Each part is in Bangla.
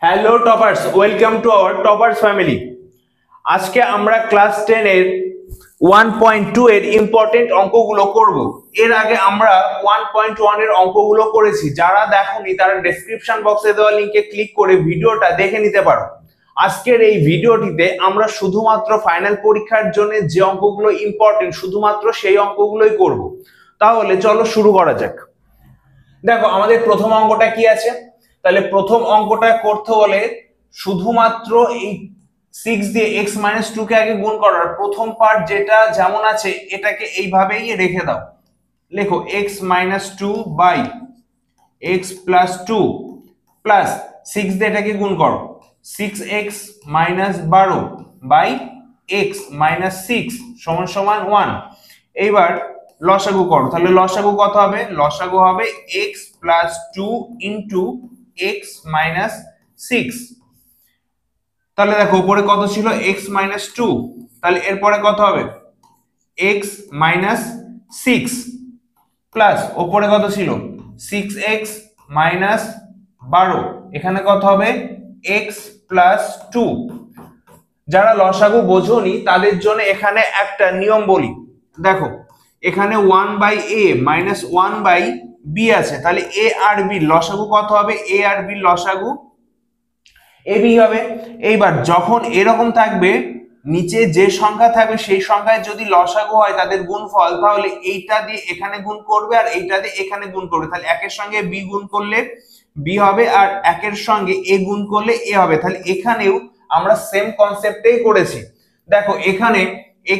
Hello toppers, welcome to our toppers family. আজকে আমরা ক্লাস 10 এর 1.2 এর ইম্পর্টেন্ট অঙ্কগুলো করব। এর আগে আমরা 1.1 এর অঙ্কগুলো করেছি। যারা দেখোনি তারা ডেসক্রিপশন বক্সে দেওয়া লিংকে ক্লিক করে ভিডিওটা দেখে নিতে পারো। আজকের এই ভিডিওটিতে আমরা শুধুমাত্র ফাইনাল পরীক্ষার জন্য যে অঙ্কগুলো ইম্পর্টেন্ট শুধুমাত্র সেই অঙ্কগুলোই করব। তাহলে চলো শুরু করা যাক। দেখো আমাদের প্রথম অঙ্কটা কি আছে। তাহলে প্রথম অঙ্কটা করতে হলে শুধুমাত্র এই 6 দিয়ে x-2 কে আগে গুণ করার প্রথম পার্ট যেটা যেমন আছে এটাকে এইভাবেই রেখে দাও। লেখো x-2 বাই x+2 প্লাস 6 দিয়ে এটাকে গুণ করো 6x-12 বাই x-6 সমান সমান 1। এইবার লসাগু করো। তাহলে লসাগু কত হবে? লসাগু হবে x+2 ইনটু x-6। তাহলে দেখো উপরে কত ছিল? x-2। তাহলে এরপরে কত হবে? x-6 প্লাস উপরে কত ছিল? 6x-12। এখানে কত হবে? x+2। যারা লসাগু বোঝোনি তাদের জন্য এখানে একটা নিয়ম বলি। দেখো এখানে 1/a মাইনাস 1/b আছে। তাহলে a আর b লসাগু কত হবে? a আর b লসাগু ab হবে। এইবার যখন এরকম থাকবে নিচে যে সংখ্যা থাকবে সেই সংখ্যায় যদি লসাগু হয় তাদের গুণফল, তাহলে এইটা দিয়ে এখানে গুণ করবে আর এইটা দিয়ে এখানে গুণ করবে। তাহলে একের সঙ্গে b গুণ করলে b হবে আর একের সঙ্গে a গুণ করলে a হবে। তাহলে এখানেও আমরা সেম কনসেপ্টেই করেছি। দেখো এখানে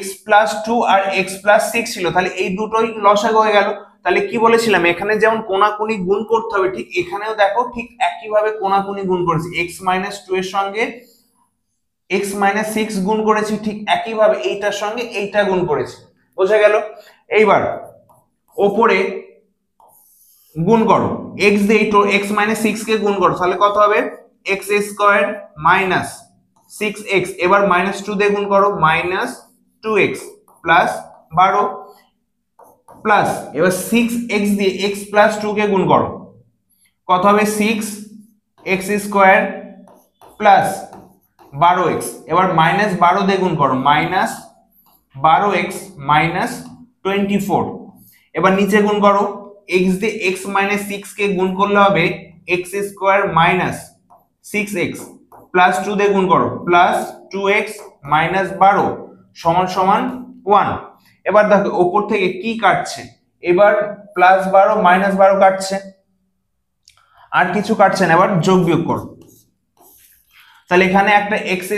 x+2 আর x+6 ছিল, তাহলে এই দুটোই লসাগু হয়ে গেল। তাহলে কি বলেছিলাম এখানে যেমন কোনাকুনি গুণ করতে হবে ঠিক এখানেও দেখো ঠিক একইভাবে কোনাকুনি গুণ করেছি। x-2 এর সঙ্গে x-6 গুণ করেছি, ঠিক একইভাবে এইটার সঙ্গে এইটা গুণ করেছি। বোঝা গেল? এইবার ওপরে গুণ করো x দিয়ে x-6 কে গুণ করো। তাহলে কত হবে? x² minus 6x। এবার -2 দিয়ে গুণ করো -2x প্লাস 12 প্লাস এবার 6x দিয়ে x+2 কে গুণ করো। কত হবে? 6x² plus 12x। এবার -12 দিয়ে গুণ করো -12x মাইনাস 24। এবার নিচে গুণ করো x দিয়ে x-6 কে গুণ করলে হবে x² মাইনাস 6x প্লাস 2 দিয়ে গুণ করো প্লাস 2x মাইনাস 12 সমান সমান 1। এবার দেখো উপর থেকে কি কাটছে? এবার +12 -12 কাটছে, আর কিছু কাটছে না। এবার যোগ বিয়োগ করো। তাহলে এখানে একটা x²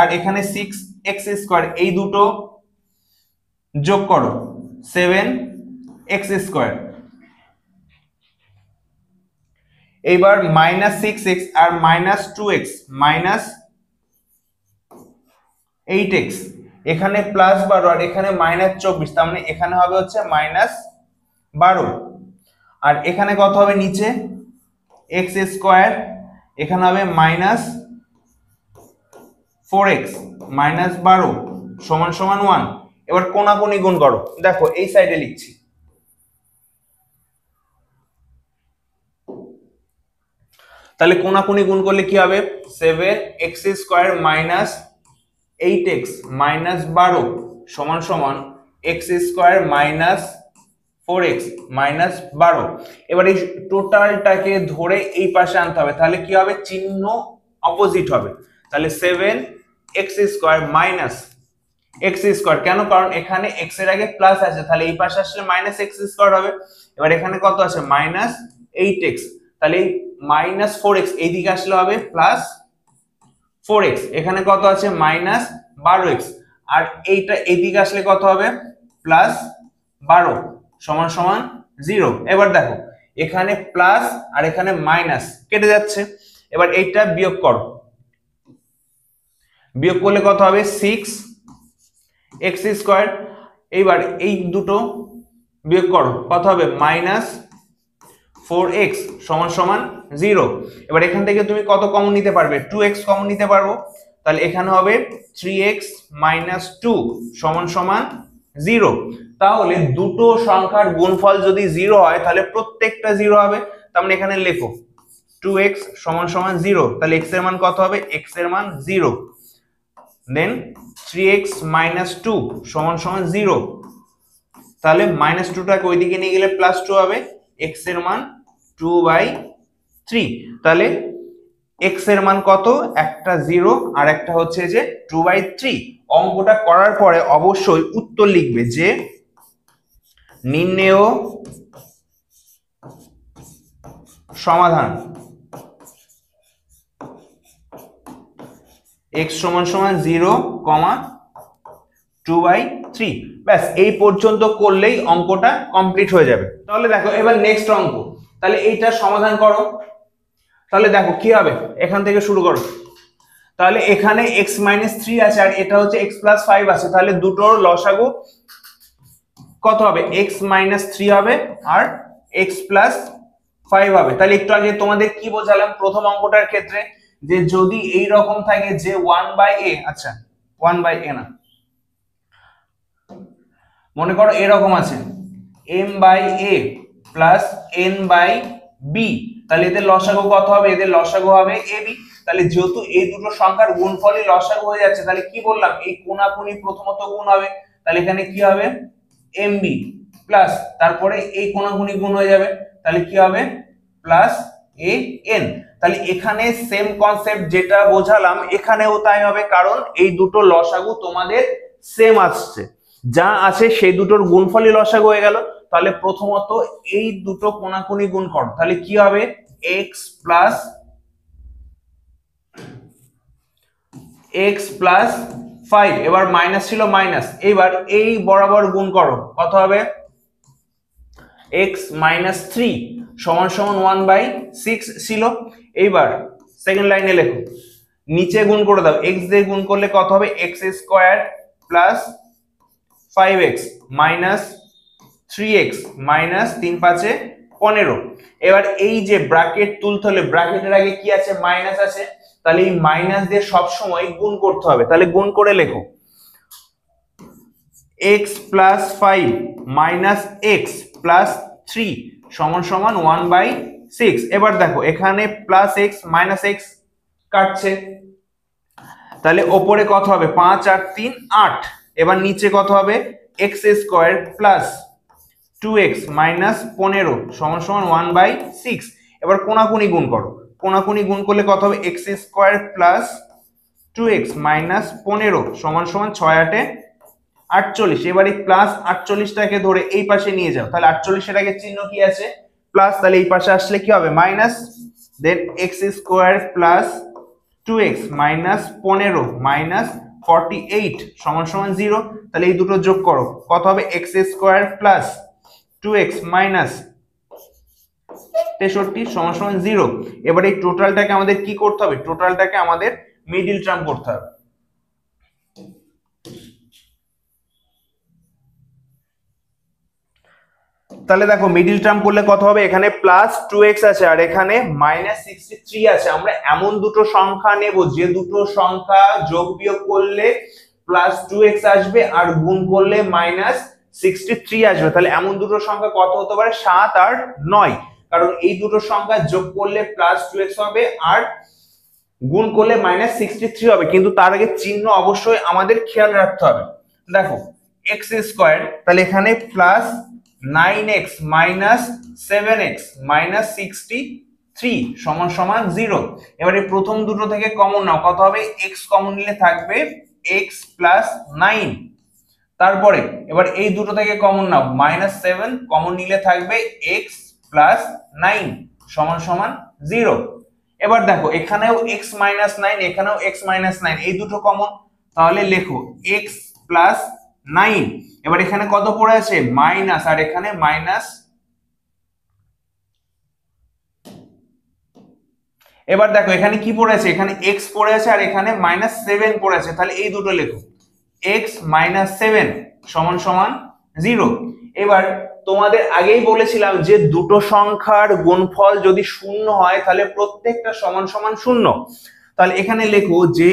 আর এখানে 6x², এই দুটো যোগ করো 7x²। এইবার -6x আর -2x -8x। এখানে +12 আর এখানে -24, তার মানে এখানে হবে হচ্ছে -12। আর এখানে কত হবে? নিচে x², এখানে হবে -4x -12 সমান সমান 1। এবার কোনাকুনি গুণ করো। দেখো এই সাইডে লিখছি। তাহলে কোনাকুনি গুণ করলে কি হবে? 7x² মাইনাস 8x মাইনাস 12 সমান সমান x² মাইনাস 4x মাইনাস 12। এবার এই টোটালটাকে ধরে এই পাশে আনতে হবে। তাহলে কি হবে? চিহ্ন অপোজিট হবে। তাহলে 7x² মাইনাস x²। কেন? কারণ এখানে x এর আগে প্লাস আছে, তাহলে এই পাশে আসলে -x² হবে। এবার এখানে কত আছে? -8x। তাহলে -4x এইদিকে আসলে হবে +4x। এখানে কত আছে? -12x। আর এইটা এইদিকে আসলে কত হবে? +12 সমান সমান 0। এবার দেখো এখানে প্লাস আর এখানে মাইনাস কেটে যাচ্ছে। এবার এইটা বিয়োগ করো। বিয়োগ করলে কত হবে? 6x²। এইবার এই দুটো বিয়োগ করো, কত হবে? -4x সমান সমান 0। এবার এখান থেকে তুমি কত কমন নিতে পারবে? 2x কমন নিতে পারবো। তাহলে এখানে হবে 3x - 2 সমান সমান 0। তাহলে দুটো সংখ্যার গুণফল যদি 0 হয় তাহলে প্রত্যেকটা 0 হবে। তার মানে এখানে লেখো 2x সমান সমান 0, তাহলে x এর মান কত হবে? x এর মান 0। দেন 3x minus 2 সমান সমান 0, তাহলে -2টাকে ওইদিকে নিয়ে গেলে +2 হবে, x এর মান 2/3। তাহলে x এর মান কত? একটা 0 আর একটা হচ্ছে যে 2/3। অঙ্কটা করার পরে অবশ্যই উত্তর লিখবে যে নির্ণেয় সমাধান x সমান সমান 0, 2/3। ব্যাস এই পর্যন্ত করলেই অঙ্কটা কমপ্লিট হয়ে যাবে। তাহলে দেখো এবার নেক্সট অঙ্ক, তাহলে এইটা সমাধান করো। তাহলে দেখো কি হবে, এখান থেকে শুরু করো। তাহলে এখানে x - 3 আছে আর এটা হচ্ছে x + 5 আছে, তাহলে দুটোর লসাগু কত হবে? x - 3 হবে আর x + 5 হবে। তাহলে একটু আগে তোমাদের কি বোঝালাম প্রথম অঙ্কটার ক্ষেত্রে, যে যদি এই রকম থাকে যে 1/a, আচ্ছা 1/a না, মনে করো এরকম আছে m/a প্লাস n/b, তাহলে এদের লসাগু কত হবে? এদের লসাগু হবে ab। তাহলে যেহেতু এই দুটো সংখ্যার গুণফলই লসাগু হয়ে যাচ্ছে, তাহলে কি বললাম? এই কোণাকুণি প্রথমত গুণ হবে, তাহলে এখানে কি হবে? mb প্লাস তারপরে এই কোণাকুণি গুণ হয়ে যাবে, তাহলে কি হবে? Plus an। তাহলে এখানে সেম কনসেপ্ট যেটা বোঝালাম এখানেও তাই হবে, কারণ এই দুটো লসাগু তোমাদের সেম আসছে, যা আছে সেই দুটোর গুণফলই লসাগু হয়ে গেল। তাহলে প্রথমত এই দুটো কোণাকুণি গুণ করো, তাহলে কি হবে? x প্লাস 5, এবার মাইনাস ছিল মাইনাস, এবার এই বরাবর গুণ করো, কত হবে? x - 3 সমান সমান 1/6 ছিল। এইবার সেকেন্ড লাইনে লেখো, নিচে গুণ করে দাও, x দিয়ে গুণ করলে কত হবে? x² plus 5x minus 3x minus 3 5 15। এবার এই যে ব্র্যাকেট তুলতে হলে ব্র্যাকেটের আগে কি আছে? মাইনাস আছে, তাহলে এই মাইনাস দিয়ে সব সময় গুণ করতে হবে, তাহলে গুণ করে লেখো x + 5 মাইনাস x প্লাস 3 সমান সমান 1/6। এবার দেখো এখানে প্লাস x মাইনাস x কাটছে, তাহলে ওপরে কত হবে? 5 আর 3 8। এবার নিচে কত হবে? x² প্লাস 2x মাইনাস 15 সমান সমান 1/6। এবার কোণাকুণি গুণ করো, কোণাকুণি গুণ করলে কত হবে? x² প্লাস 2x মাইনাস 15 সমান সমান 6 8 48। এবার এই প্লাস 48টাকে ধরে এই পাশে নিয়ে যাও, তাহলে 48 এর আগে চিহ্ন কি আছে? প্লাস, তাহলে এই পাশে আসলে কি হবে? মাইনাস। দেন x² plus 2x minus 15 minus 48 সমান সমান 0। তাহলে এই দুটো যোগ করো, কত হবে? x² প্লাস 2x মাইনাস 63 সমান সমান 0। এবার এই টোটালটাকে আমাদের কি করতে হবে? টোটালটাকে আমাদের মিডল টার্ম করতে হবে। তাহলে দেখো মিডল টার্ম করলে কত হবে? এখানে প্লাস 2x আছে আর এখানে মাইনাস 63 আছে। আমরা এমন দুটো সংখ্যা নেব যে দুটো সংখ্যা যোগ বিয়োগ করলে প্লাস 2x আসবে আর গুণ করলে মাইনাস 63 আসবে। তাহলে এমন দুটো সংখ্যা কত হতে পারে? 7 আর 9, কারণ এই দুটো সংখ্যা যোগ করলে প্লাস 2x হবে আর গুণ করলে মাইনাস 63 হবে, কিন্তু তার আগে চিহ্ন অবশ্যই আমাদের খেয়াল রাখতে হবে। দেখো x², তাহলে এখানে plus 9x minus 7x minus 63 সমান সমান 0। এবারে প্রথম দুটো থেকে কমন নাও, কত হবে? x কমন নিলে থাকবে x প্লাস 9। তারপরে এবার এই দুটো থেকে কমন নাও, মাইনাস 7 কমন নিলে থাকবে x প্লাস 9 সমান সমান 0। এবার দেখো এখানেও x মাইনাস 9, এখানেও x মাইনাস 9, এই দুটো কমন, তাহলে লেখো x প্লাস 9। এবার এখানে কত পড়ে আছে? মাইনাস, আর এখানে মাইনাস। এবার দেখো এখানে কি পড়ে আছে? এখানে x পড়ে আছে আর এখানে মাইনাস 7 পড়ে আছে, তাহলে এই দুটো লেখো x মাইনাস 7 সমান সমান 0। এবার তোমাদের আগেই বলেছিলাম যে দুটো সংখ্যার গুণফল যদি শূন্য হয় তাহলে প্রত্যেকটা সমান সমান 0। তাহলে এখানে লেখো যে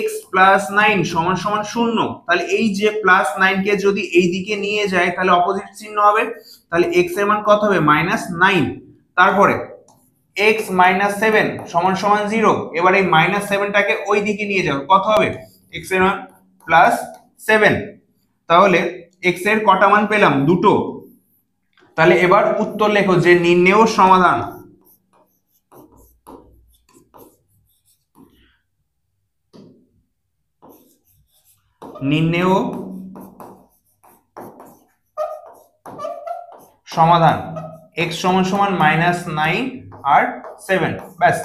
x প্লাস 9 সমান সমান 0। তাহলে এই যে প্লাস 9 কে যদি এই দিকে নিয়ে যায় তাহলে অপোজিট চিহ্ন হবে, তাহলে x এর মান কত হবে? মাইনাস 9। তারপরে এক্স মাইনাস সেভেন সমান সমান 0। এবার এই মাইনাস সেভেনটাকে ওই দিকে নিয়ে যাও, কত হবে এক্স এর মান প্লাস 7। তাহলে এক্স এর কটা মান পেলাম, দুটো। তাহলে এবার উত্তর লেখো যে নির্ণেয় সমাধান। নির্ণেয় সমাধান x সমান সমান -9 আর 7। ব্যাস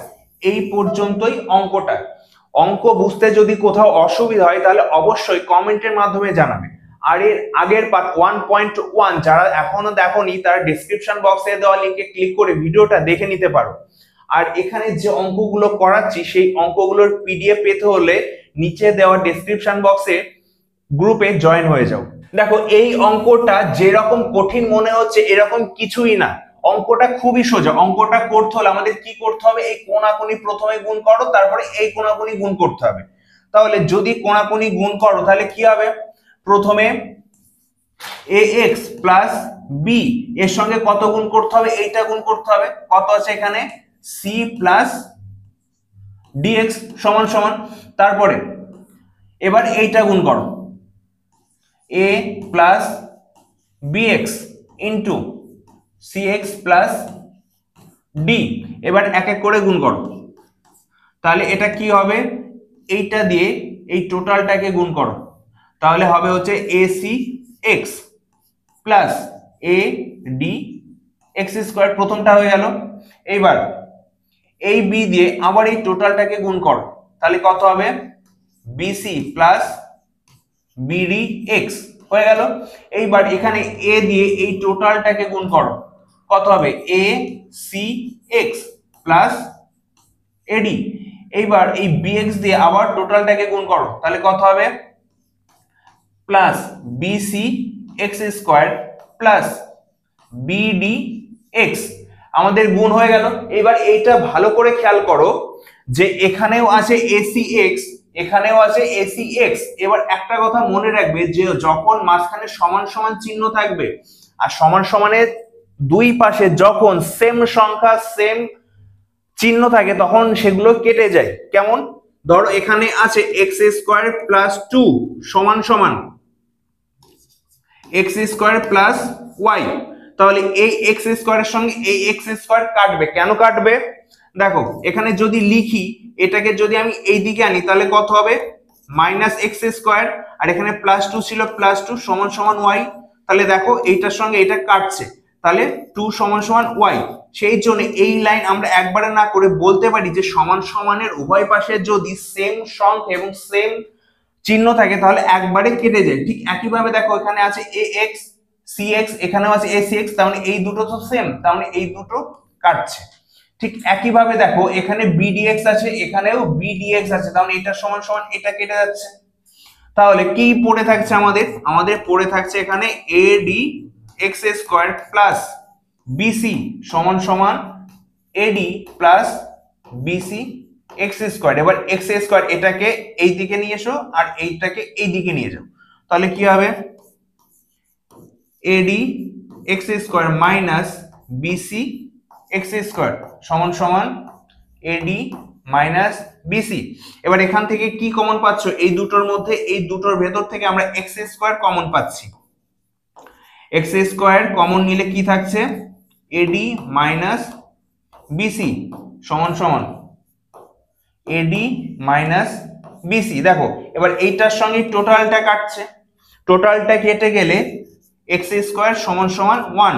এই পর্যন্তই অঙ্কটা। অঙ্ক বুঝতে যদি কোথাও অসুবিধা হয় তাহলে অবশ্যই কমেন্টের মাধ্যমে জানাবে। আর এর আগের পার্ট 1.1 যারা এখনো দেখোনি তারা ডেসক্রিপশন বক্সে দেওয়া লিংকে ক্লিক করে ভিডিওটা দেখে নিতে পারো। আর এখানে যে অঙ্কগুলো করাচ্ছি সেই অঙ্কগুলোর পিডিএফ পেতে হলে নিচে দেওয়া ডেসক্রিপশন বক্সে গ্রুপে জয়েন হয়ে যাও। দেখো এই অঙ্কটা যেরকম কঠিন মনে হচ্ছে এরকম কিছুই না, অঙ্কটা খুবই সোজা। অঙ্কটা করতে হলে আমাদের কি করতে হবে, এই কোণাকুণি প্রথমে গুণ করো, তারপরে এই কোণাকুণি গুণ করতে হবে। তাহলে যদি কোণাকুণি গুণ করো তাহলে কি হবে, প্রথমে ax প্লাস b এর সঙ্গে কত গুণ করতে হবে, এইটা গুণ করতে হবে। কত আছে এখানে c প্লাস dx সমান সমান, তারপরে এবার এইটা গুণ করো a plus bx into cx plus d। এবার এক এক করে গুণ করো, তাহলে এটা কি হবে, এইটা দিয়ে এই টোটালটাকে গুণ করো, তাহলে হবে হচ্ছে acx প্লাস adx স্কয়ার, প্রথমটা হয়ে গেল। এইবার এই b দিয়ে আবার এই টোটালটাকে গুণ করো, তাহলে কত হবে bc প্লাস bdx হয়ে গেল। এইবার এখানে a দিয়ে এই টোটালটাকে গুণ করো, কত হবে acx প্লাস ad। এইবার এই bx দিয়ে আবার টোটালটাকে গুণ করো, তাহলে কত হবে plus bcx square plus bdx। আমাদের গুণ হয়ে গেল। এবার এইটা ভালো করে খেয়াল করো যে এখানেও আছে acx, এখানেও আছে acx। এবার একটা কথা মনে রাখবে যে যখন মাঝখানে সমান সমান চিহ্ন থাকবে আর সমান সমানের দুই পাশে যখন সেম সংখ্যা সেম চিহ্ন থাকে তখন সেগুলো কেটে যায়। কেমন, ধরো এখানে আছে x স্কয়ার প্লাস 2 সমান সমান x স্কয়ার প্লাস y, তাহলে এই x স্কয়ারের সঙ্গে এই x স্কয়ার কাটবে। কেন কাটবে, দেখো এখানে যদি লিখি এটাকে যদি আমি এই দিকে আনি তাহলে কত হবে মাইনাস এক্স স্কয়ার, আর এখানে প্লাস 2 ছিল প্লাস 2 সমান সমান y। তাহলে দেখো এইটার সঙ্গে এটা কাটছে, তাহলে 2 সমান সমান y। সেই জন্য এই লাইন আমরা একবারে না করে বলতে পারি যে সমান সমানের উভয় পাশে যদি সেম সংখ্যা এবং সেম চিহ্ন থাকে তাহলে একবারে কেটে যায়। ঠিক একইভাবে দেখো এখানে আছে ax cx, এখানেও আছে acx, তার মানে এই দুটো তো সেম, তার মানে এই দুটো কাটছে। ঠিক একইভাবে দেখো এখানে bdx আছে, এখানেও bdx আছে, তার মানে এটা সমান সমান এটা কেটে যাচ্ছে। তাহলে কি পড়ে থাকছে আমাদের পড়ে থাকছে এখানে adx স্কয়ার প্লাস bc সমান সমান ad plus bc x square. এবার x স্কয়ার এটাকে এই দিকে নিয়ে এসো আর এইটাকে এই দিকে নিয়ে যাও, তাহলে কি হবে ad x square minus bc x square সমান সমান ad মাইনাস bc। এবার এখান থেকে কি কমন পাচ্ছ, এই দুটোর মধ্যে এই দুটোর ভেতর থেকে আমরা x স্কয়ার কমন পাচ্ছি। x স্কয়ার কমন নিলে কি থাকছে ad মাইনাস bc সমান সমান ad মাইনাস bc। দেখো এবার এইটার সঙ্গে টোটালটা কাটছে, টোটালটা কেটে গেলে x স্কয়ার সমান সমান 1,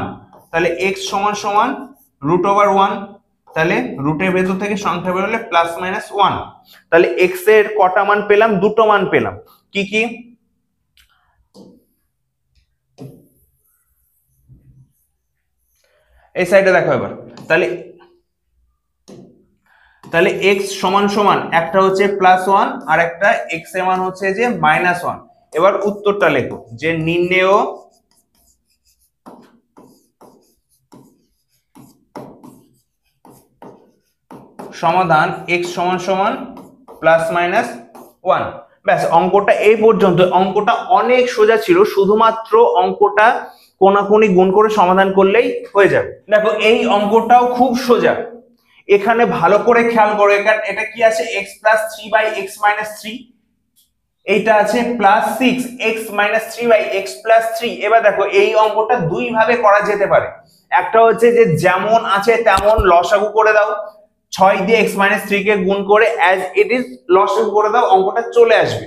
তাহলে x সমান সমান রুট ওভার 1, তাহলে রুটের ভেতর থেকে সংখ্যা বের হলে প্লাস মাইনাস 1। তাহলে x এর কটা মান পেলাম, দুটো মান পেলাম। কি কি, এই সাইডে দেখো এবার, তাহলে x সমান সমান একটা হচ্ছে প্লাস 1 আর একটা x এর মান হচ্ছে যে মাইনাস 1। এবার উত্তরটা লেখো যে নির্ণেয় সমাধান x সমান সমান প্লাস মাইনাস 1। ব্যাস অঙ্কটা এই পর্যন্ত। অঙ্কটা অনেক সোজা ছিল, শুধুমাত্র অঙ্কটা কোণাকুণি গুণ করে সমাধান করলেই হয়ে যাবে। দেখো এই অঙ্কটাও খুব সোজা, এখানে ভালো করে খেয়াল করো, এটা কি আছে x plus 3 by x minus 3, এইটা আছে plus 6 x minus 3 by x plus 3। এবার দেখো এই অঙ্কটা দুই ভাবে করা যেতে পারে। একটা হচ্ছে যে যেমন আছে তেমন লসাগু করে দাও, 6 দিয়ে x মাইনাস 3 কে গুণ করে অ্যাজ ইট ইজ লসাগু করে দাও, অঙ্কটা চলে আসবে।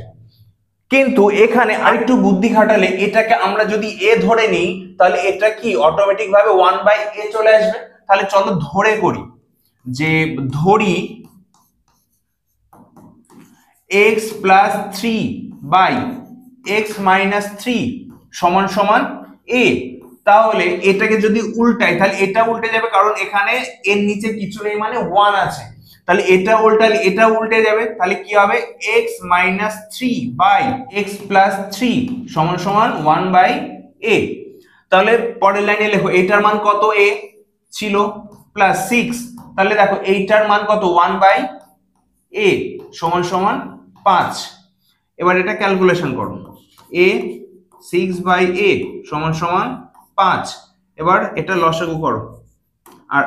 কিন্তু এখানে আরেকটু বুদ্ধি খাটালে এটাকে আমরা যদি a ধরে নিই তাহলে এটা কি অটোমেটিক ভাবে 1 বাই a চলে আসবে। তাহলে চলো ধরে করি, যে ধরি x plus 3 by x minus 3 সমান সমান a। তাহলে এটাকে যদি উল্টাই তাহলে এটা উল্টে যাবে, কারণ এখানে এর নিচে কিছু নেই মানে 1 আছে। তাহলে এটা উল্টালে এটা উল্টে যাবে, তাহলে কি হবে x minus 3 by x plus 3 সমান সমান 1 বাই a। তাহলে পরের লাইনে লেখো এইটার মান কত, a ছিল প্লাস 6, তাহলে দেখো এইটার মান কত 1 বাই a সমান সমান 5। এবার এটা ক্যালকুলেশন করো, a 6 বাই a সমান সমান 5। এবার এটা লসাগু করো, আর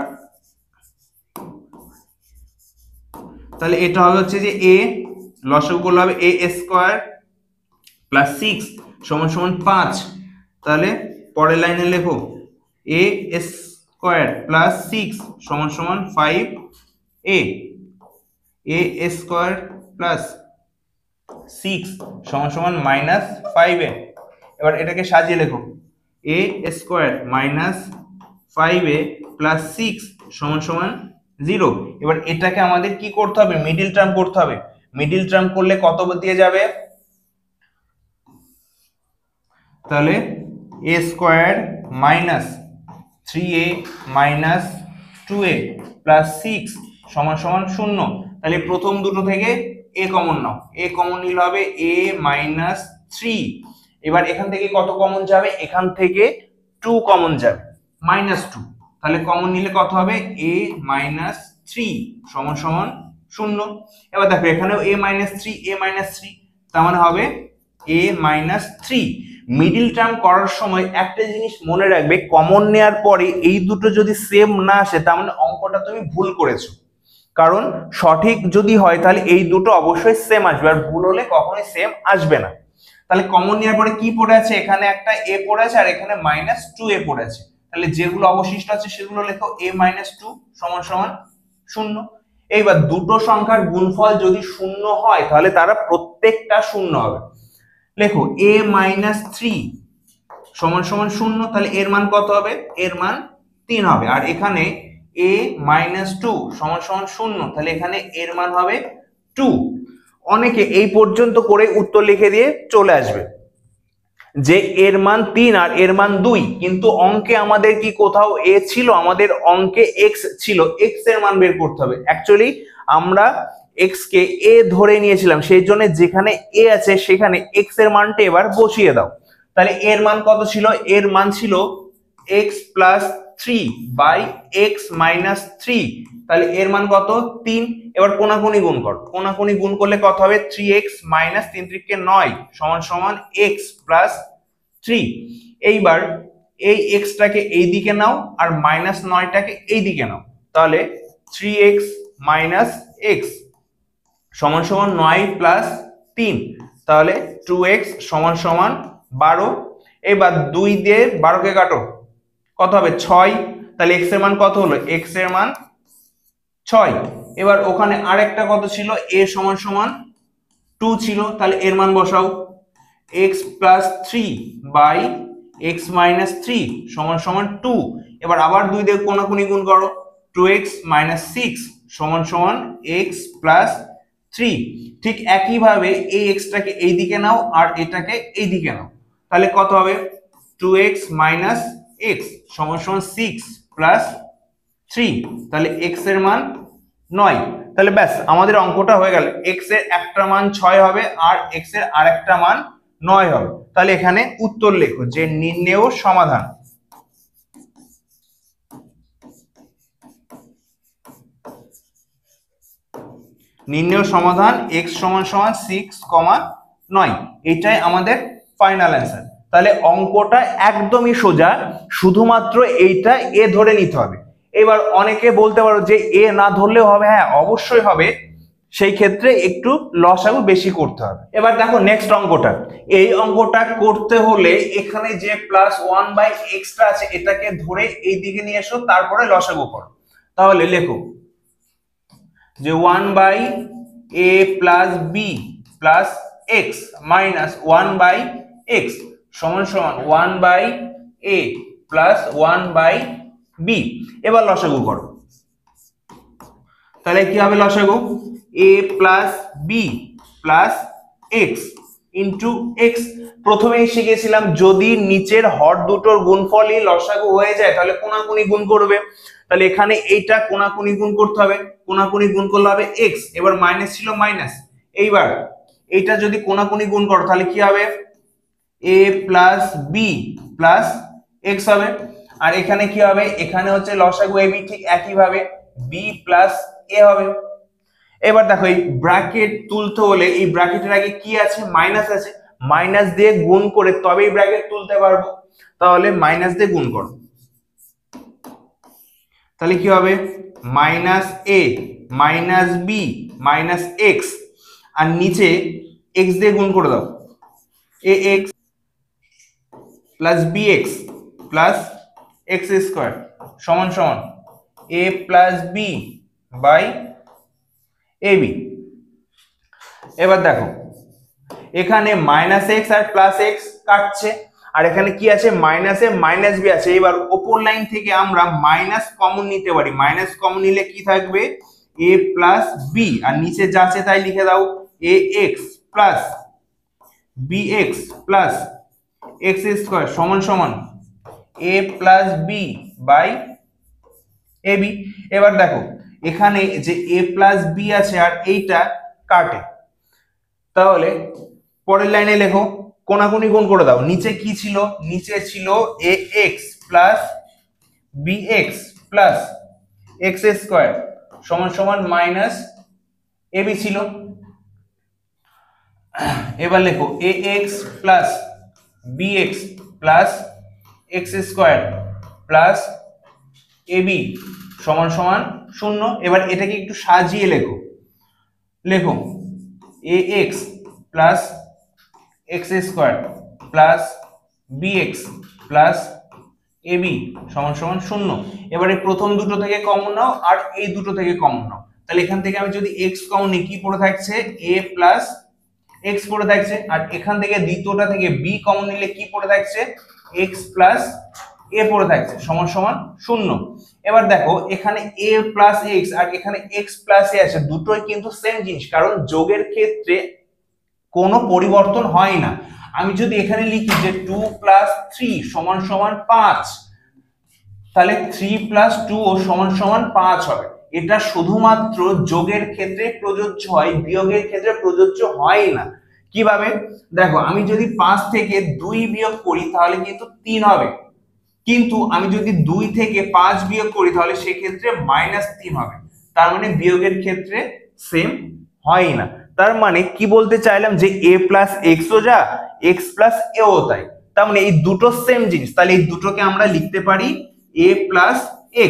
তাহলে এটা হবে হচ্ছে যে a লসাগু করলে হবে a স্কয়ার প্লাস 6 সমান সমান 5। তাহলে পরের লাইনে লেখো a স্কয়ার প্লাস 6 সমান সমান 5a, a স্কয়ার প্লাস 6 সমান সমান মাইনাস 5a। এবার এটাকে সাজিয়ে লেখো a square minus 5a plus 6 সমান সমান 0। এবার এটাকে আমাদের কি করতে হবে, মিডিল টার্ম করতে হবে। মিডিল টার্ম করলে কত দিয়ে যাবে, তাহলে a square minus 3a minus 2a plus 6 সমান সমান 0। তাহলে প্রথম দুটো থেকে a common now, a common নিলে হবে a মাইনাস 3। এবার এখান থেকে কত কমন যাবে, এখান থেকে 2 কমন যাবে মাইনাস 2। তাহলে কমন নিলে কত হবে a মাইনাস 3 সমান সমান 0। এবার দেখো এখানেও a মাইনাস 3 a মাইনাস 3, তার মানে হবে a মাইনাস 3। মিডিল টার্ম করার সময় একটা জিনিস মনে রাখবে, কমন নেওয়ার পরে এই দুটো যদি সেম না আসে তার মানে অঙ্কটা তুমি ভুল করেছো। কারণ সঠিক যদি হয় তাহলে এই দুটো অবশ্যই সেম আসবে, আর ভুল হলে কখনোই সেম আসবে না। তাহলে কমন নেওয়ার পরে কি পড়ে আছে, এখানে একটা a পড়ে আছে আর এখানে মাইনাস 2a পড়ে আছে। তাহলে যেগুলো অবশিষ্ট আছে সেগুলো লেখো a মাইনাস 2 সমান সমান 0। এইবার দুটো সংখ্যার গুণফল যদি শূন্য হয় তাহলে তারা প্রত্যেকটা শূন্য হবে। লেখো a মাইনাস 3 সমান সমান 0, তাহলে এর মান কত হবে, এর মান 3 হবে। আর এখানে a মাইনাস 2 সমান সমান 0, তাহলে এখানে এর মান হবে 2। অনেকে এই পর্যন্ত করে উত্তর লিখে দিয়ে চলে আসবে যে এর মান 3 আর এর মান 2, কিন্তু অঙ্কে আমাদের কি কোথাও a ছিল, আমাদের অঙ্কে x ছিল, x এর মান বের করতে হবে। অ্যাকচুয়ালি আমরা x কে a ধরে নিয়েছিলাম, সেই জন্য যেখানে a আছে সেখানে x এর মানটা এবার বসিয়ে দাও। তাহলে এর মান কত ছিল, এর মান ছিল x plus 3 by x minus 3, তাহলে এর মান কত 3। এবার কোনাকুনি গুণ কর, কোনাকুনি গুণ করলে কত হবে 3x মাইনাস 3 3 9 সমান সমান x প্লাস 3। এইবার এই x টাকে এই দিকে নাও আর মাইনাস 9টাকে এই দিকে নাও, তাহলে 3x মাইনাস x সমান সমান 9 প্লাস 3, তাহলে 2x সমান সমান 12। এবার 2 দিয়ে 12 কে কাটো, কত হবে 6। তাহলে x এর মান কত হলো, x এর মান 6। এবার ওখানে আরেকটা কত ছিল, a সমান সমান 2 ছিল, তাহলে এর মান বসাও x plus 3 by x minus 3 সমান সমান 2। এবার আবার 2 দিয়ে কোনাকুনি গুণ করো, 2x মাইনাস 6 সমান সমান x প্লাস 3। ঠিক একইভাবে এই x টাকে এই দিকে নাও আর এটাকে এই দিকে নাও, তাহলে কত হবে 2x মাইনাস x সমান সমান 6 প্লাস 3, তাহলে x এর মান 9। তাহলে ব্যাস আমাদের অঙ্কটা হয়ে গেল, x এর একটা মান 6 হবে আর x এর আরেকটা মান 9 হবে। তাহলে এখানে উত্তর লেখো যে নির্ণেয় সমাধান। নির্ণেয় সমাধান x সমান সমান 6,9, এটাই আমাদের ফাইনাল অ্যান্সার। তাহলে অঙ্কটা একদমই সোজা, শুধুমাত্র এইটা এ ধরে নিতে হবে। এবার অনেকে বলতে পারো যে এ না ধরলেও হবে, হ্যাঁ অবশ্যই হবে, সেই ক্ষেত্রে একটু লসাগু বেশি করতে হবে। এবার দেখো নেক্সট অঙ্কটা, এই অঙ্কটা করতে হলে এখানে যে +1/x আছে এটাকে ধরে এই দিকে নিয়ে এসো, তারপরে লসাগু করো। তাহলে লেখো যে 1/a + b + x minus 1/x সমান সমান 1/a + 1/b। এবার লসাগু করো, তাহলে কি হবে লসাগু, a + b + x into x। প্রথমেই শিখেছিলাম যদি নিচের হর দুটোর গুণফলই লসাগু হয়ে যায় তাহলে কোনাকুনি গুণ করবে, তাহলে এখানে এইটা কোনাকুনি গুণ করতে হবে, কোনাকুনি গুণ করলে হবে x, এবার মাইনাস ছিল মাইনাস, এইবার এইটা যদি কোনাকুনি গুণ করো তাহলে কি হবে, a + b + x হবে। আর এখানে কি হবে, এখানে হচ্ছে লসাগু ab, ঠিক একই ভাবে b + a হবে। এবার দেখো এই ব্র্যাকেট তুলতে হলে এই ব্র্যাকেটের আগে কি আছে, মাইনাস আছে, মাইনাস দিয়ে গুণ করে তবেই ব্র্যাকেট তুলতে পারবো, তাহলে মাইনাস দিয়ে গুণ করো, তাহলে কি হবে -a - b - x, আর নিচে x দিয়ে গুণ করে দাও, ax + bx + x² সমান সমান a + b / ab। এবার দেখো এখানে -x আর +x কাটছে, আর এখানে কি আছে, -a - b আছে। এবার উপর লাইন থেকে আমরা মাইনাস কমন নিতে পারি, মাইনাস কমন নিলে কি থাকবে, a + b, আর নিচে যা আছে তাই লিখে দাও, ax + bx + x² সমান সমান a + b / ab। এবার দেখো এখানে যে a + b আছে আর এইটা কাটে, তাহলে পরের লাইনে লেখো কোনাকুনি গুণ করে দাও, নিচে কি ছিল, নিচে ছিল ax + bx + x² সমান সমান -ab ছিল। এবার লেখো ax + bx + x² + ab সমান সমান 0। এবার এটাকে একটু সাজিয়ে লেখো, লেখো ax + x² + bx + ab সমান সমান 0। এবারে প্রথম দুটো থেকে কমন নাও আর এই দুটো থেকে কমন নাও, তাহলে এখান থেকে আমি যদি x কমন নিই কি পড়ে থাকছে, a + x পড়ে থাকছে, আর এখান থেকে দ্বিতীয়টা থেকে b কমন নিলে কি পড়ে থাকছে, x + a পড়ে থাকছে সমান সমান 0। এবার দেখো এখানে a + x আর এখানে x + a আছে, দুটোই কিন্তু সেম জিনিস, কারণ যোগের ক্ষেত্রে কোনো পরিবর্তন হয় না। আমি যদি এখানে লিখি যে 2 + 3 সমান সমান 5, তাহলে 3 + 2 সমান সমান 5 হবে। এটা শুধুমাত্র যোগের ক্ষেত্রে প্রযোজ্য হয়, বিয়োগের ক্ষেত্রে প্রযোজ্য হয় না। কিভাবে, দেখো আমি যদি 5 থেকে 2 বিয়োগ করি তাহলে কিন্তু 3 হবে, কিন্তু আমি যদি 2 থেকে 5 বিয়োগ করি তাহলে সেক্ষেত্রে -3 হবে। তার মানে বিয়োগের ক্ষেত্রে সেম হয় না। তার মানে কি বলতে চাইলাম যে a + x ও যা, x + a ও তাই, তার মানে এই দুটো সেম জিনিস, তাহলে এই দুটোকে আমরা লিখতে পারি a +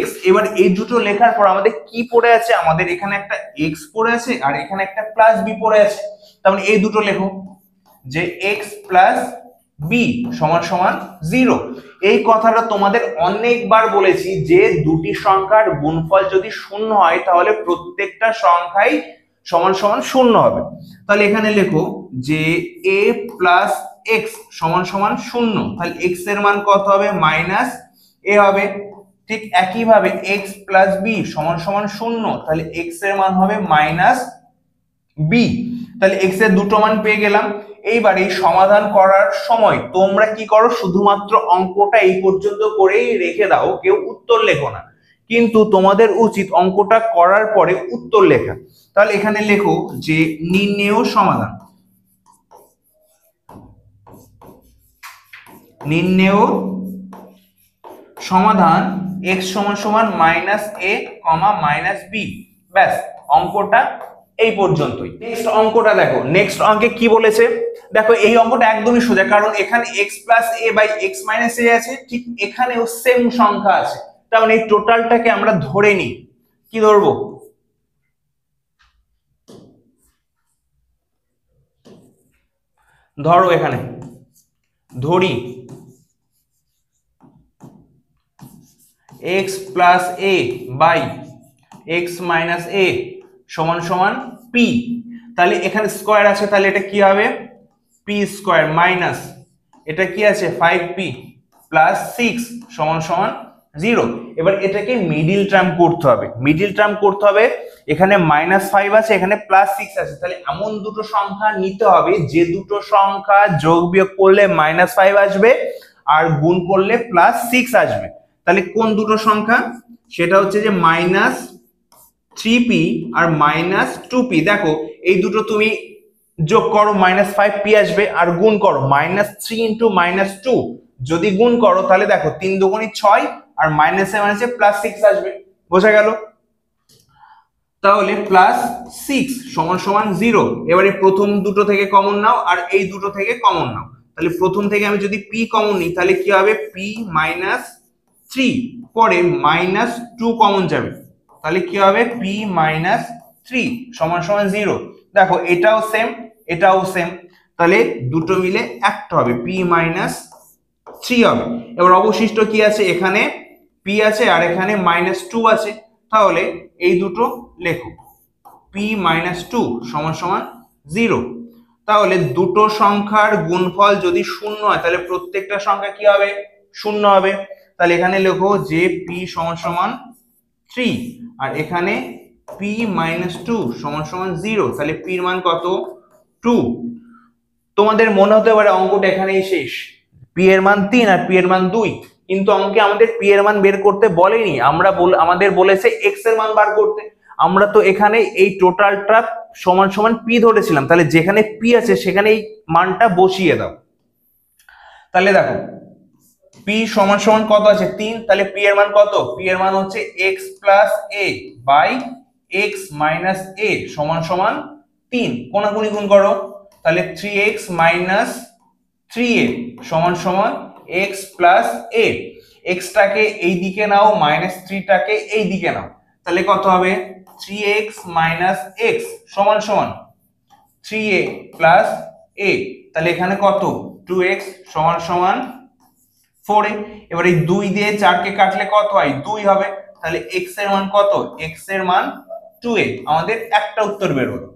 x। এবার এই দুটো লেখার পর আমাদের কি পড়ে আছে, আমাদের এখানে একটা x পড়ে আছে আর এখানে একটা +b পড়ে আছে, তার মানে এই দুটো লেখো যে x + b সমান সমান 0। এই কথাটা তোমাদের অনেকবার বলেছি যে দুটি সংখ্যার গুণফল যদি শূন্য হয় তাহলে প্রত্যেকটা সংখ্যাই সমান সমান 0 হবে। তাহলে এখানে লেখো যে a + x সমান সমান 0, তাহলে x এর মান কত হবে, -a হবে। ঠিক একই ভাবে x + b সমান সমান 0, তাহলে x এর মান হবে -b। তাহলে x এর দুটো মান পেয়ে গেলাম। এইবার এই সমাধান করার সময় তোমরা কি করো, শুধুমাত্র অঙ্কটা এই পর্যন্ত করেই রেখে দাও, কেউ উত্তর লেখো না, কিন্তু তোমাদের উচিত অঙ্কটা করার পরে উত্তর লেখা। তাহলে এখানে লেখো যে নির্ণেয় সমাধান, নির্ণেয় সমাধান x সমান সমান -a, -b। ব্যাস, অঙ্কটা এই পর্যন্তই। নেক্সট অঙ্কটা দেখো, নেক্সট অঙ্কে কি বলেছে দেখো, এই অঙ্কটা একদমই সোজা, কারণ এখানে x + a / x - a আছে, ঠিক এখানেও সেম সংখ্যা আছে, তার মানে এই টোটালটাকে আমরা ধরে নিই, কি ধরবো, ধরো এখানে ধরি x plus a by x minus a সমান সমান p। তাহলে এখানে স্কয়ার আছে, তাহলে এটা কি হবে, p স্কয়ার মাইনাস এটা কি আছে 5p প্লাস 6 সমান সমান 0। এবার এটাকে মিডিল টার্ম করতে হবে, মিডিল টার্ম করতে হবে, এখানে -5 আছে, এখানে +6 আছে, তাহলে এমন দুটো সংখ্যা নিতে হবে যে দুটো সংখ্যা যোগ বিয়োগ করলে -5 আসবে আর গুণ করলে +6 আসবে। তাহলে কোন দুটো সংখ্যা, সেটা হচ্ছে যে -3p আর -2p। দেখো এই দুটো তুমি যোগ করো -5p আসবে, আর গুণ করো -3 ইন্টু -2 যদি গুণ করো তাহলে দেখো 3 দুগুণী 6 আর -7 আছে +6 আসবে, বোঝা গেল। তাহলে +6 সমান সমান 0। এবারে প্রথম দুটো থেকে কমন নাও আর এই দুটো থেকে কমন নাও, তাহলে প্রথম থেকে আমি যদি p কমন নিই তাহলে কি হবে, p -3 পরে -2 কমন যাবে, তাহলে কি হবে p -3 সমান সমান 0। দেখো এটাও সেম এটাও সেম, তাহলে দুটো মিলে একটা হবে p -3 হবে। এবার অবশিষ্ট কি আছে, এখানে p আছে আর এখানে -2 আছে, তাহলে এই দুটো লেখো p -2 সমান সমান 0। তাহলে দুটো সংখ্যার গুণফল যদি শূন্য হয় তাহলে প্রত্যেকটা সংখ্যা কি হবে, শূন্য হবে। তাহলে এখানে লেখো যে p সমান সমান 3 আর এখানে p -2 সমান সমান 0, তাহলে p এর মান কত, 2। তোমাদের মনে হতে পারে অঙ্কটা এখানেই শেষ, p এর মান 3 আর p এর মান 2, কিন্তু অঙ্কে আমাদের p এর মান বের করতে বলেনি, আমাদের বলেছে x এর মান বার করতে। আমরা তো এখানে এই টোটালটা সমান সমান p ধরেছিলাম, তাহলে যেখানে p আছে সেখানে এই মানটা বসিয়ে দাও। তাহলে দেখো p সমান সমান কত আছে 3, তাহলে p এর মান কত, p এর মান হচ্ছে x plus a by x minus a সমান সমান 3, কোনাকুনি গুণ করো, তাহলে 3x মাইনাস 3a সমান সমান x প্লাস a। x টাকে এই দিকে নাও, -3 টাকে এই দিকে নাও, তাহলে কত হবে 3x মাইনাস x সমান সমান 3a প্লাস a। তাহলে এখানে কত 2x সমান সমান 4a। এবার এই 2 দিয়ে 4 কে কাটলে কত হয় 2 হবে, তাহলে x এর মান কত, x এর মান 2a। আমাদের একটা উত্তর বের হলো।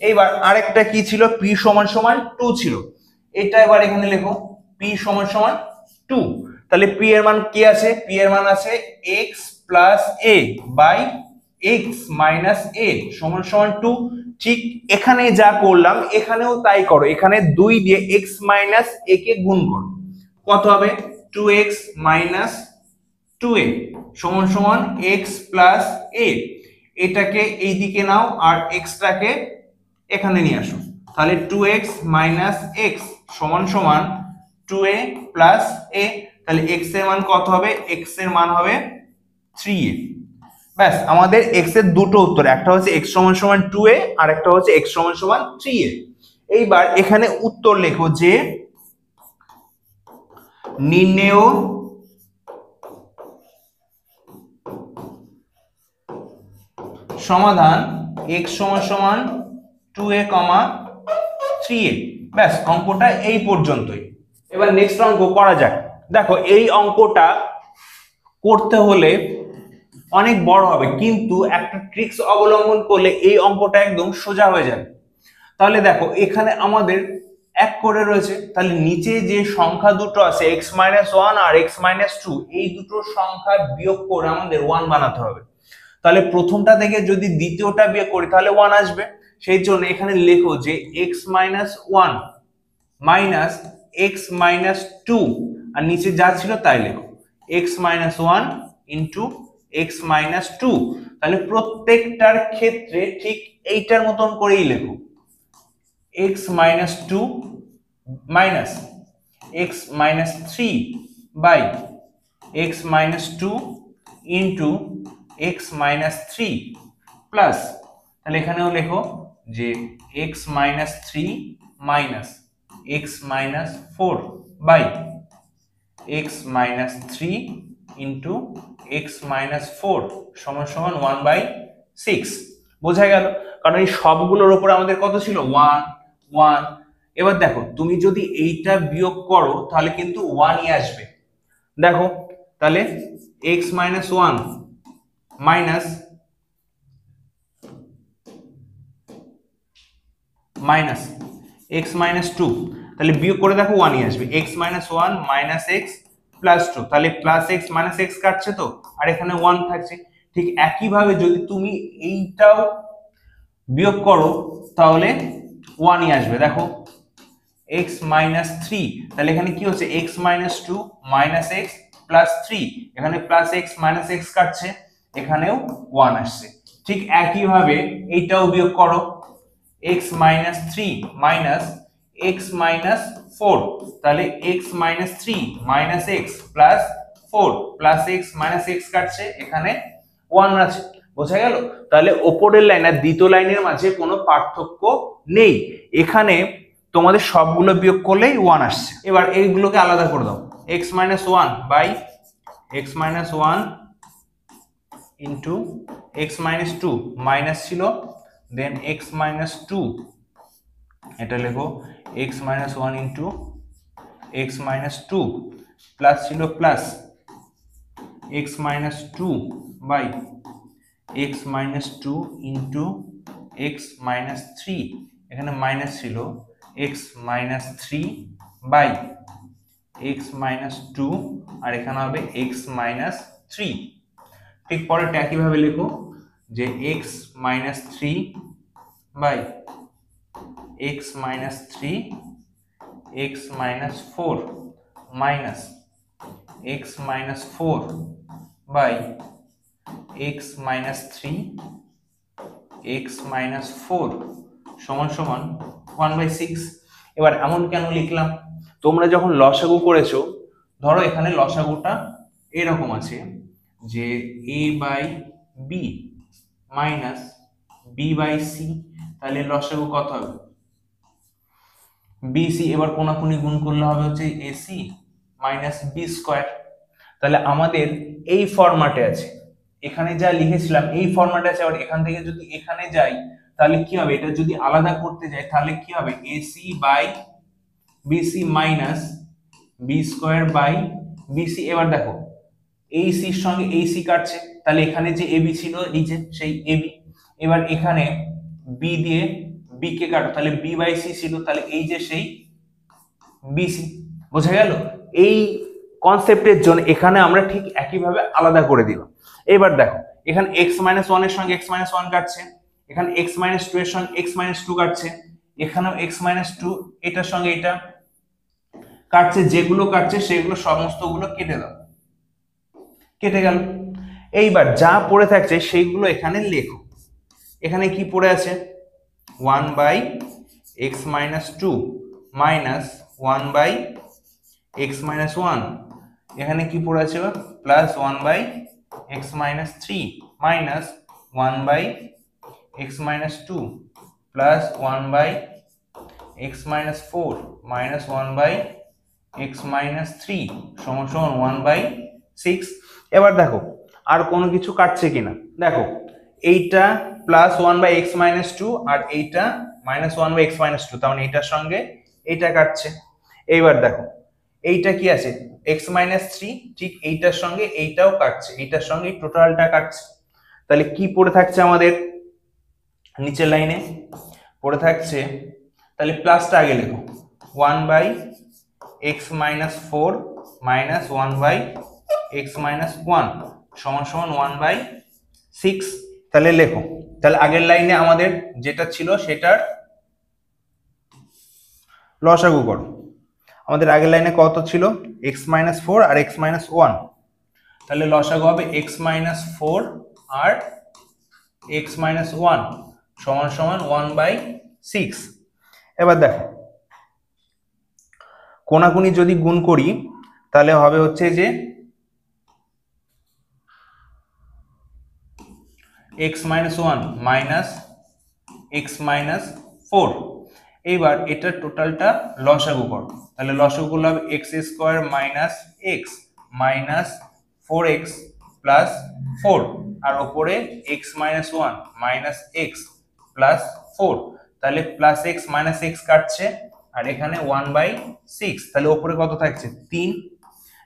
এইবার আরেকটা কি ছিল, p সমান সমান 2 ছিল, এটা এবার এখানে লেখো p সমান সমান 2। তাহলে p এর মান কি আছে, p এর মান আছে x plus a by x minus a সমান সমান 2। ঠিক এখানে যা করলাম এখানেও তাই করো, এখানে 2 দিয়ে x মাইনাস a কে গুণ করো, কত হবে 2x মাইনাস 2a সমান সমান x প্লাস a। এটাকে এই দিকে নাও আর x টাকে এখানে নিয়ে আসো, তাহলে 2x মাইনাস x সমান সমান 2a প্লাস a। তাহলে x এর মান কত হবে, x এর মান হবে 3a। ব্যাস আমাদের x এর দুটো উত্তর, একটা হচ্ছে x সমান সমান 2a আর একটা হচ্ছে x সমান সমান 3a। এইবার এখানে উত্তর লেখো যে নির্ণেয় সমাধান x সমান সমান 2a, 3a। ব্যাস অঙ্কটা এই পর্যন্তই। এবার নেক্সট অঙ্ক করা যাক। দেখো এই অঙ্কটা করতে হলে অনেক বড় হবে, কিন্তু একটা ট্রিক্স অবলম্বন করলে এই অঙ্কটা একদম সোজা হয়ে যাবে। তাহলে দেখো এখানে আমাদের 1 করে রয়েছে, তাহলে নিচে যে সংখ্যা দুটো আছে x-1 আর x-2, এই দুটো সংখ্যা বিয়োগ করে আমাদের 1 বানাতে হবে। তাহলে প্রথমটা থেকে যদি দ্বিতীয়টা বিয়োগ করি তাহলে 1 আসবে, সেই জন্য এখানে লেখো যে x-1 মাইনাস x-2 আর নিচে যা ছিল তাই লেখো x-1 ইন্টু x-2। তাহলে প্রত্যেকটার ক্ষেত্রে ঠিক এইটার মতন করেই লেখো x-2 minus x-3 by x-2 into x-3 plus, তাহলে এখানেও লেখো যে x-3 minus x-4 by x-3 into x minus four সমান সমান 1/6। বোঝা গেল? কারণ এই সবগুলোর উপর আমাদের কত ছিল? 1 1। এবার দেখো তুমি যদি এইটা বিয়োগ করো তাহলে কিন্তু 1ই আসবে। দেখো তাহলে x minus one minus minus x minus two, তাহলে বিয়োগ করে দেখো 1ই আসবে। X minus one minus x plus two, তাহলে প্লাস এক্স মাইনাস এক্স কাটছে তো, আর এখানে 1 থাকছে। ঠিক একইভাবে যদি তুমি এইটাও বিয়োগ করো তাহলে 1ই আসবে। দেখো এক্স মাইনাস থ্রি, তাহলে এখানে কি হচ্ছে? X minus two minus x plus three, এখানে প্লাস এক্স মাইনাস এক্স কাটছে, এখানেও 1 আসছে। ঠিক একইভাবে এইটাও বিয়োগ করো, x minus three minus x minus four, তাহলে x minus three minus x plus four plus x minus x কাটছে, এখানে 1 আছে। বোঝা গেল? তাহলে ওপরের লাইন আর দ্বিতীয় লাইনের মাঝে কোনো পার্থক্য নেই। এখানে তোমাদের সবগুলো বিয়োগ করলেই 1 আসছে। এবার এইগুলোকে আলাদা করে দাও, x minus one by x minus one into x minus two, minus ছিল, দেন এক্স মাইনাস টু, এটা লেখো x minus one into x minus two, plus ছিল plus x minus two by x minus two into x minus three, এখানে মাইনাস ছিল, x minus three by x minus two, আর এখানে হবে এক্স মাইনাস থ্রি। ঠিক পরেরটা একইভাবে লেখো যে x minus three by x minus three x minus four minus x minus four by x minus three x minus four সমান সমান 1/6। এবার এমন কেন লিখলাম? তোমরা যখন লসাগু করেছো, ধরো এখানে লসাগুটা এরকম আছে যে a by b minus b by c, তাহলে লসাগু কত হবে? বিসি। এবার কোনাকুনি গুণ করলে হবে হচ্ছে এসি মাইনাস বি স্কোয়ার। তাহলে আমাদের এই ফরম্যাটে আছে, এখানে যা লিখেছিলাম এই ফরম্যাটে আছে। আবার এখান থেকে যদি এখানে যাই তাহলে কি হবে? এটা যদি আলাদা করতে যাই তাহলে কি হবে? Ac by bc minus b square by bc. এবার দেখো এই সির সঙ্গে এই সি কাটছে, তাহলে এখানে যে এবি ছিল এই যে সেই এবি, এবার এখানে বি দিয়ে বি কে কাটো, তাহলে বি বাই সি ছিল, তাহলে এই যে সেই বিসি। বোঝা গেল? এই কনসেপ্টের জন্য এখানে আমরা ঠিক একইভাবে আলাদা করে দিলাম। এবার দেখো এখানে এক্স মাইনাস ওয়ান এর সঙ্গে এক্স মাইনাস ওয়ান কাটছে, এখানে এক্স মাইনাস টু এর সঙ্গে এক্স মাইনাস টু কাটছে, এখানেও এক্স মাইনাস টু এটার সঙ্গে এটা কাটছে। যেগুলো কাটছে সেগুলো সমস্তগুলো কেটে দাও, কেটে গেল। এইবার যা পড়ে থাকছে সেইগুলো এখানে লেখো। এখানে কি পড়ে আছে? 1 by x minus two minus 1 by x minus one, এখানে কি পড়ে আছে? Plus 1 by x minus three minus 1 by x minus two plus 1 by x minus four minus 1 by x minus three সমান সমান 1/6। এবার দেখো আর কোনো কিছু কাটছে কিনা। দেখো এইটা plus 1 by x minus two আর এইটা minus 1 by x minus two, তার মানে এইটার সঙ্গে এইটা কাটছে। এইবার দেখো এইটা কি আছে? এক্স মাইনাস থ্রি, ঠিক এইটার সঙ্গে এইটাও কাটছে, এইটার সঙ্গে টোটালটা কাটছে। তাহলে কি পড়ে থাকছে আমাদের নিচের লাইনে? পড়ে থাকছে, তাহলে প্লাসটা আগে লেখো, 1 by x minus four minus 1 by x minus one সমান সমান 1/6। তাহলে লেখো, তাহলে আগের লাইনে আমাদের যেটা ছিল সেটার লসাগু করো। আমাদের আগের লাইনে কত ছিল? এক্স মাইনাস ফোর আর এক্স মাইনাস ওয়ান, তাহলে লসাগু হবে এক্স মাইনাস ফোর আর এক্স মাইনাস ওয়ান সমান সমান 1/6। এবার দেখো কোনাকুনি যদি গুণ করি তাহলে হবে হচ্ছে যে x minus one minus x minus four. এইবার এটার টোটালটা লসাগু করো, তাহলে লসাগু করলে হবে x square minus x minus four x plus 4 আর উপরে x minus 1 minus x plus 4, তাহলে প্লাস x মাইনাস x কাটছে আর এখানে 1/6, তাহলে উপরে কত থাকছে 3,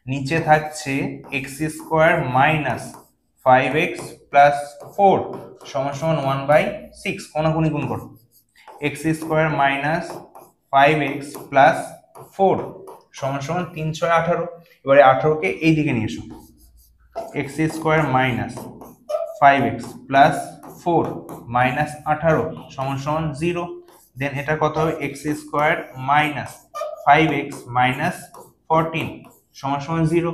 নিচে থাকছে x square minus 5x plus 4 সমান সমান 1/6, কোনাকুনি গুণ করো, x square minus 5x plus 4 সমান সমান 3 6 18, এবারে 18 কে এই দিকে নিয়ে এসো, x square minus 5x plus 4 minus 18 সমান সমান 0, দেন এটা কত হবে x square minus 5x minus 14 সমান সমান 0,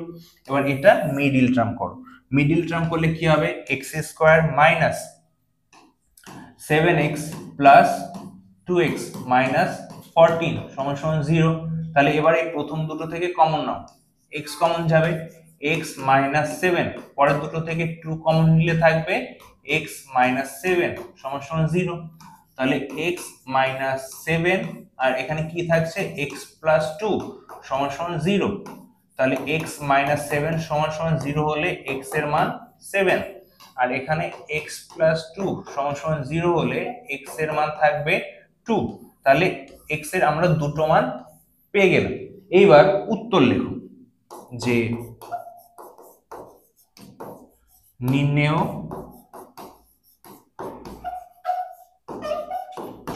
এবার এটা মিডল টার্ম করো, মিডল টার্ম করলে কি হবে x square minus 7x plus 2x minus 14 সমান সমান 0, তাহলে এবারে প্রথম দুটো থেকে কমন নাও, x কমন যাবে x মাইনাস 7, পরের দুটো থেকে 2 কমন নিলে থাকবে x মাইনাস 7 সমান সমান 0, তাহলে x মাইনাস 7 আর এখানে কি থাকছে x প্লাস 2 সমান সমান 0, তাহলে x মাইনাস 7 সমান সমান 0 হলে x এর মান 7 আর এখানে x প্লাস 2 সমান সমান 0 হলে x এর মান থাকবে 2, তাহলে x এর আমরা দুটো মান পেয়ে গেলাম। এইবার উত্তর লেখো যে নির্ণেয়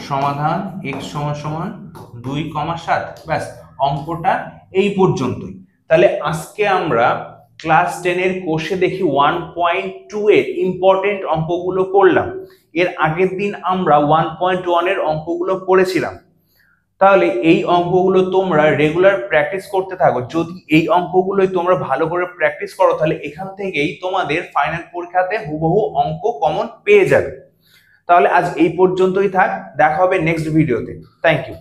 সমাধান x সমান সমান 2,7, ব্যাস অঙ্কটা এই পর্যন্তই। তাহলে আজকে আমরা ক্লাস 10 এর কোষে দেখি 1.2 এর ইম্পর্টেন্ট অঙ্কগুলো করলাম, এর আগের দিন আমরা 1.1 এর অঙ্কগুলো করেছিলাম। তাহলে এই অঙ্কগুলো তোমরা রেগুলার প্র্যাকটিস করতে থাকো, যদি এই অঙ্কগুলোই তোমরা ভালো করে প্র্যাকটিস করো তাহলে এখান থেকেই তোমাদের ফাইনাল পরীক্ষাতে হুবহু অঙ্ক কমন পেয়ে যাবে। তাহলে আজ এই পর্যন্তই থাক, দেখা হবে নেক্সট ভিডিওতে। Thank you.